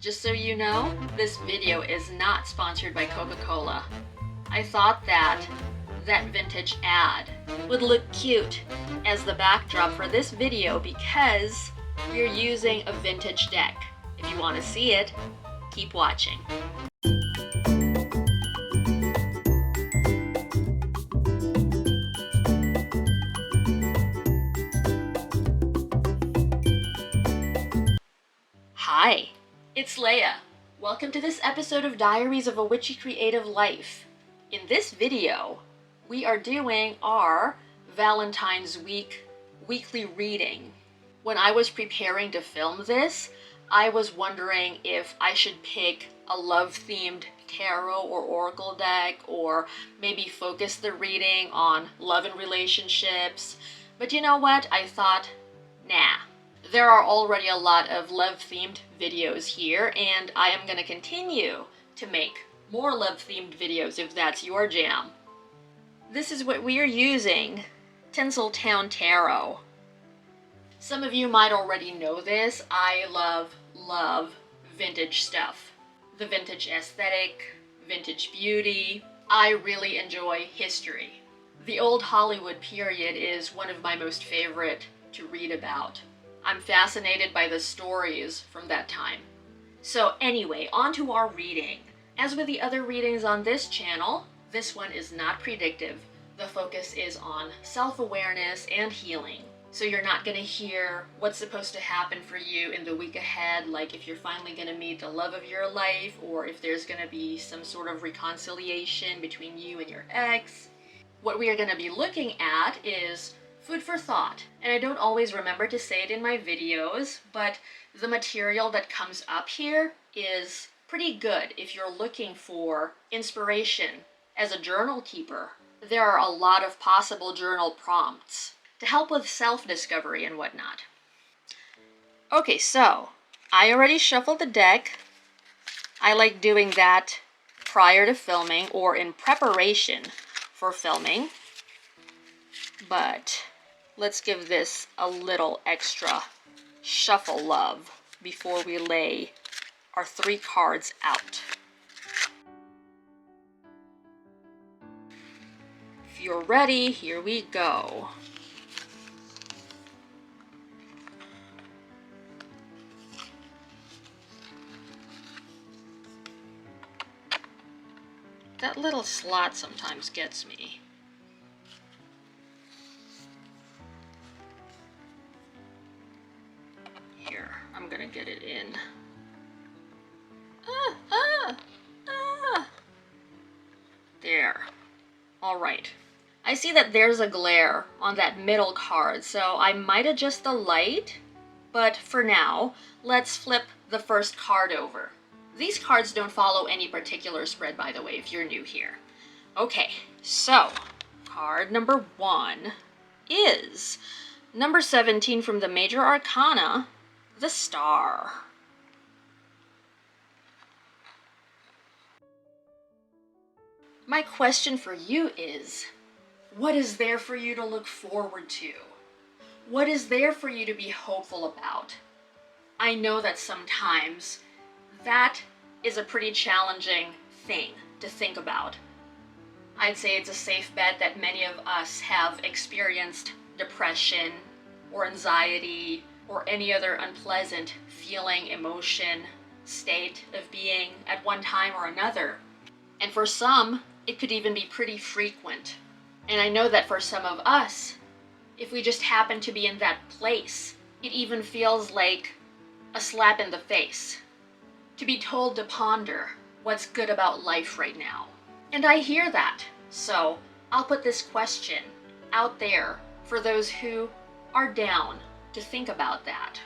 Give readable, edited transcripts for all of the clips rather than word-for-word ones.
Just so you know, this video is not sponsored by Coca-Cola. I thought that vintage ad would look cute as the backdrop for this video because we're using a vintage deck. If you want to see it, keep watching. Hi, it's Leia. Welcome to this episode of Diaries of a Witchy Creative Life. In this video, we are doing our Valentine's weekly reading. When I was preparing to film this, I was wondering if I should pick a love-themed tarot or oracle deck, or maybe focus the reading on love and relationships. But you know what? I thought, nah. There are already a lot of love-themed videos here, and I am going to continue to make more love-themed videos if that's your jam. This is what we are using, Tinseltown Tarot. Some of you might already know this. I love vintage stuff. The vintage aesthetic, vintage beauty. I really enjoy history. The old Hollywood period is one of my most favorite to read about. I'm fascinated by the stories from that time. So anyway, on to our reading. As with the other readings on this channel, this one is not predictive. The focus is on self-awareness and healing. So you're not going to hear what's supposed to happen for you in the week ahead, like if you're finally going to meet the love of your life, or if there's going to be some sort of reconciliation between you and your ex. What we are going to be looking at is food for thought. And I don't always remember to say it in my videos, but the material that comes up here is pretty good if you're looking for inspiration as a journal keeper. There are a lot of possible journal prompts to help with self-discovery and whatnot. Okay, so I already shuffled the deck. I like doing that prior to filming or in preparation for filming. But let's give this a little extra shuffle love before we lay our 3 cards out. If you're ready, here we go. That little slot sometimes gets me. Here, I'm gonna get it in. There. All right. I see that there's a glare on that middle card, so I might adjust the light, but for now, let's flip the first card over. These cards don't follow any particular spread, by the way, if you're new here. Okay, so card number 1 is number 17 from the Major Arcana, the Star. My question for you is, what is there for you to look forward to? What is there for you to be hopeful about? I know that sometimes that is a pretty challenging thing to think about. I'd say it's a safe bet that many of us have experienced depression or anxiety or any other unpleasant feeling, emotion, state of being at one time or another. And for some, it could even be pretty frequent. And I know that for some of us, if we just happen to be in that place, it even feels like a slap in the face to be told to ponder what's good about life right now. And I hear that. So I'll put this question out there for those who are down to think about that.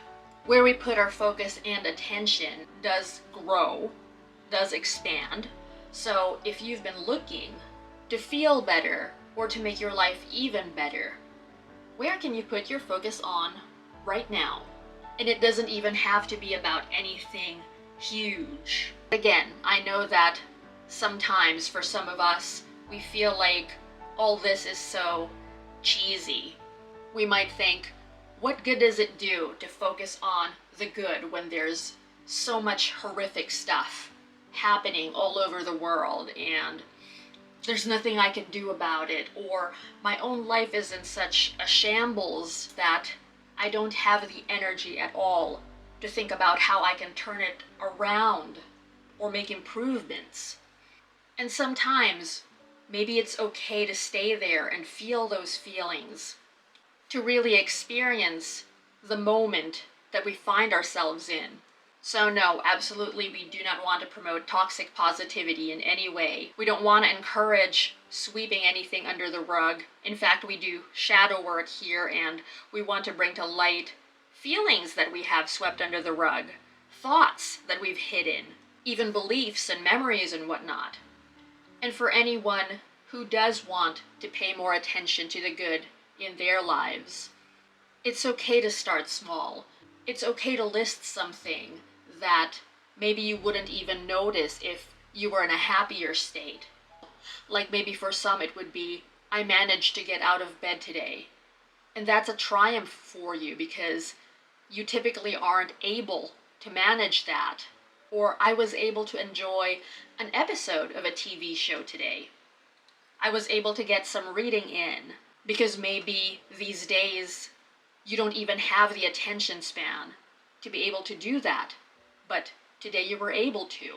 Where we put our focus and attention does grow, does expand. So if you've been looking to feel better or to make your life even better, where can you put your focus on right now? And it doesn't even have to be about anything huge. Again, I know that sometimes for some of us, we feel like all this is so cheesy. We might think, what good does it do to focus on the good when there's so much horrific stuff happening all over the world, and there's nothing I can do about it, or my own life is in such a shambles that I don't have the energy at all to think about how I can turn it around or make improvements. And sometimes maybe it's okay to stay there and feel those feelings, to really experience the moment that we find ourselves in. So no, absolutely, we do not want to promote toxic positivity in any way. We don't want to encourage sweeping anything under the rug. In fact, we do shadow work here, and we want to bring to light feelings that we have swept under the rug, thoughts that we've hidden, even beliefs and memories and whatnot. And for anyone who does want to pay more attention to the good in their lives, it's okay to start small. It's okay to list something that maybe you wouldn't even notice if you were in a happier state. Like maybe for some it would be, I managed to get out of bed today. And that's a triumph for you because you typically aren't able to manage that. Or I was able to enjoy an episode of a TV show today. I was able to get some reading in because maybe these days you don't even have the attention span to be able to do that. But today you were able to.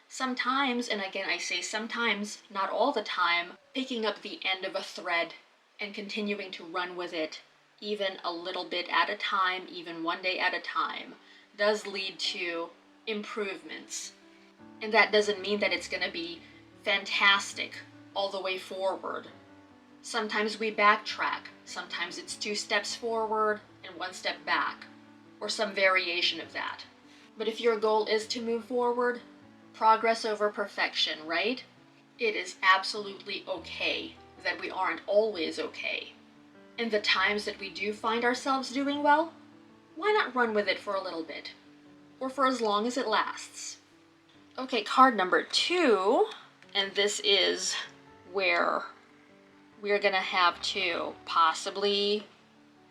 Sometimes, and again I say sometimes, not all the time, picking up the end of a thread and continuing to run with it, even a little bit at a time, even one day at a time, does lead to improvements. And that doesn't mean that it's going to be fantastic all the way forward. Sometimes we backtrack. Sometimes it's 2 steps forward and 1 step back, or some variation of that. But if your goal is to move forward, progress over perfection, right? It is absolutely okay that we aren't always okay. And the times that we do find ourselves doing well, why not run with it for a little bit? Or for as long as it lasts. Okay, card number 2, and this is where we're gonna have to possibly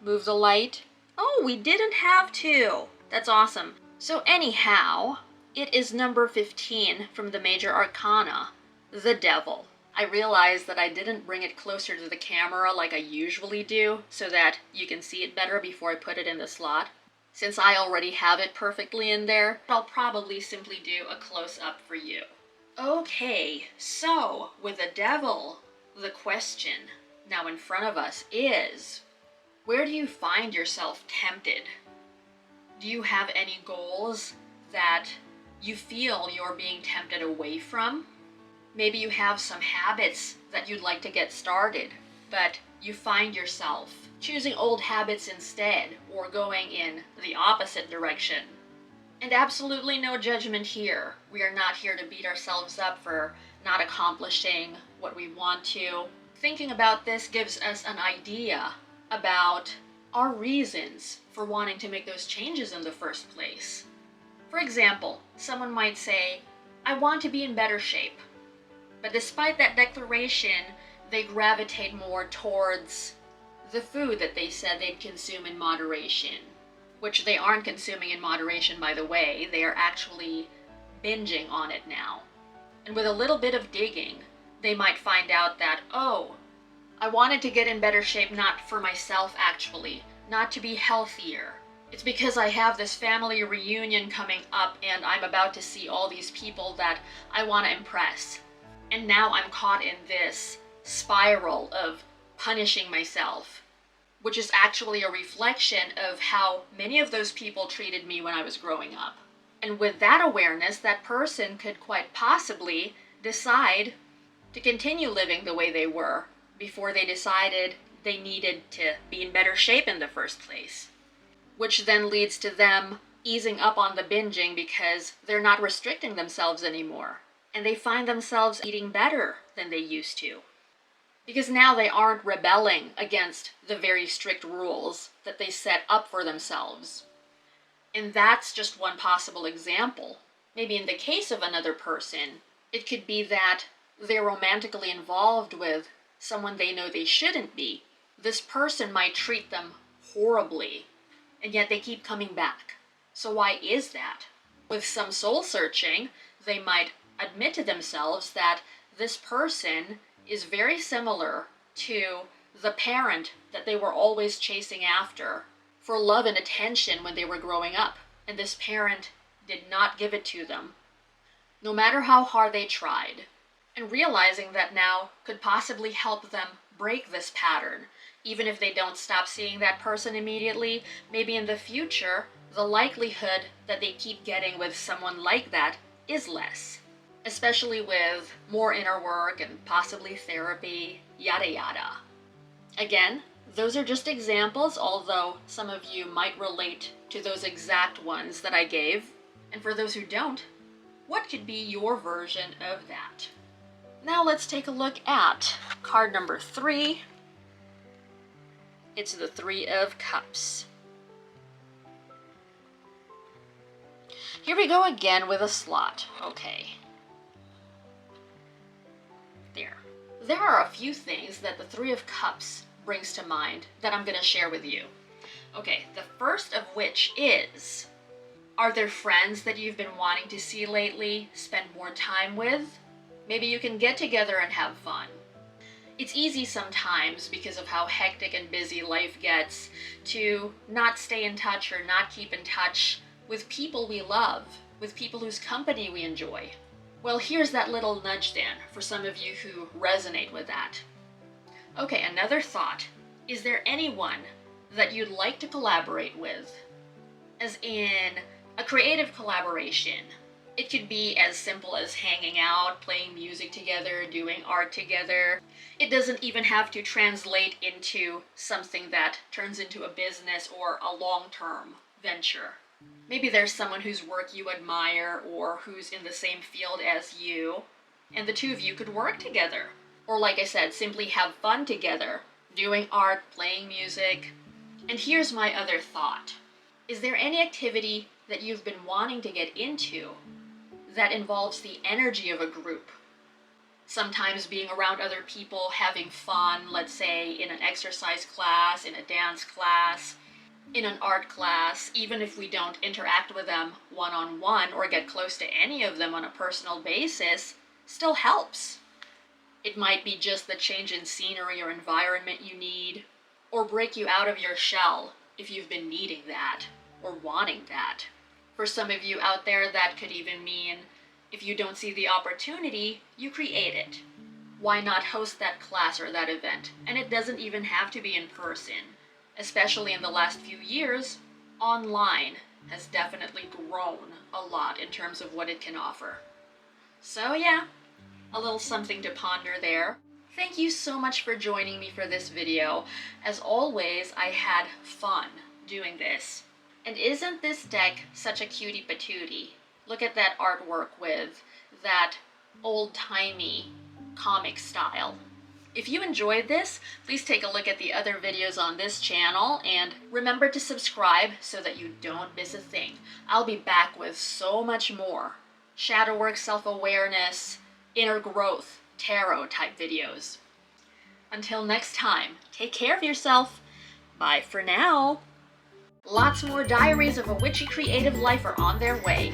move the light. Oh, we didn't have to. That's awesome. So anyhow, it is number 15 from the Major Arcana, the Devil. I realized that I didn't bring it closer to the camera like I usually do, so that you can see it better before I put it in the slot. Since I already have it perfectly in there, I'll probably simply do a close-up for you. Okay, so with the Devil, the question now in front of us is, where do you find yourself tempted? Do you have any goals that you feel you're being tempted away from? Maybe you have some habits that you'd like to get started, but you find yourself choosing old habits instead, or going in the opposite direction. And absolutely no judgment here. We are not here to beat ourselves up for not accomplishing what we want to. Thinking about this gives us an idea about our reasons for wanting to make those changes in the first place. For example, someone might say, I want to be in better shape. But despite that declaration, they gravitate more towards the food that they said they'd consume in moderation. Which they aren't consuming in moderation, by the way. They are actually binging on it now. And with a little bit of digging, they might find out that, oh, I wanted to get in better shape not for myself actually, not to be healthier. It's because I have this family reunion coming up and I'm about to see all these people that I want to impress. And now I'm caught in this spiral of punishing myself, which is actually a reflection of how many of those people treated me when I was growing up. And with that awareness, that person could quite possibly decide to continue living the way they were before they decided they needed to be in better shape in the first place. Which then leads to them easing up on the binging because they're not restricting themselves anymore. And they find themselves eating better than they used to. Because now they aren't rebelling against the very strict rules that they set up for themselves. And that's just one possible example. Maybe in the case of another person, it could be that they're romantically involved with someone they know they shouldn't be. This person might treat them horribly, and yet they keep coming back. So why is that? With some soul searching, they might admit to themselves that this person is very similar to the parent that they were always chasing after for love and attention when they were growing up, and this parent did not give it to them, no matter how hard they tried. And realizing that now could possibly help them break this pattern. Even if they don't stop seeing that person immediately, maybe in the future, the likelihood that they keep getting with someone like that is less. Especially with more inner work and possibly therapy, yada yada. Again, those are just examples, although some of you might relate to those exact ones that I gave. And for those who don't, what could be your version of that? Now let's take a look at card number 3. It's the 3 of Cups. Here we go again with a slot. Okay. There are a few things that the 3 of Cups brings to mind that I'm going to share with you. Okay, the first of which is, are there friends that you've been wanting to see lately, spend more time with? Maybe you can get together and have fun. It's easy sometimes, because of how hectic and busy life gets, to not stay in touch or not keep in touch with people we love, with people whose company we enjoy. Well, here's that little nudge then, for some of you who resonate with that. Okay, another thought. Is there anyone that you'd like to collaborate with? As in, a creative collaboration. It could be as simple as hanging out, playing music together, doing art together. It doesn't even have to translate into something that turns into a business or a long-term venture. Maybe there's someone whose work you admire or who's in the same field as you, and the two of you could work together. Or like I said, simply have fun together, doing art, playing music. And here's my other thought. Is there any activity that you've been wanting to get into that involves the energy of a group? Sometimes being around other people, having fun, let's say in an exercise class, in a dance class, in an art class, even if we don't interact with them one-on-one or get close to any of them on a personal basis, still helps. It might be just the change in scenery or environment you need, or break you out of your shell if you've been needing that or wanting that. For some of you out there, that could even mean if you don't see the opportunity, you create it. Why not host that class or that event? And it doesn't even have to be in person. Especially in the last few years, online has definitely grown a lot in terms of what it can offer. So yeah, a little something to ponder there. Thank you so much for joining me for this video. As always, I had fun doing this. And isn't this deck such a cutie patootie? Look at that artwork with that old-timey comic style. If you enjoyed this, please take a look at the other videos on this channel and remember to subscribe so that you don't miss a thing. I'll be back with so much more shadow work, self-awareness, inner growth, tarot type videos. Until next time, take care of yourself. Bye for now. Lots more Diaries of a Witchy Creative Life are on their way.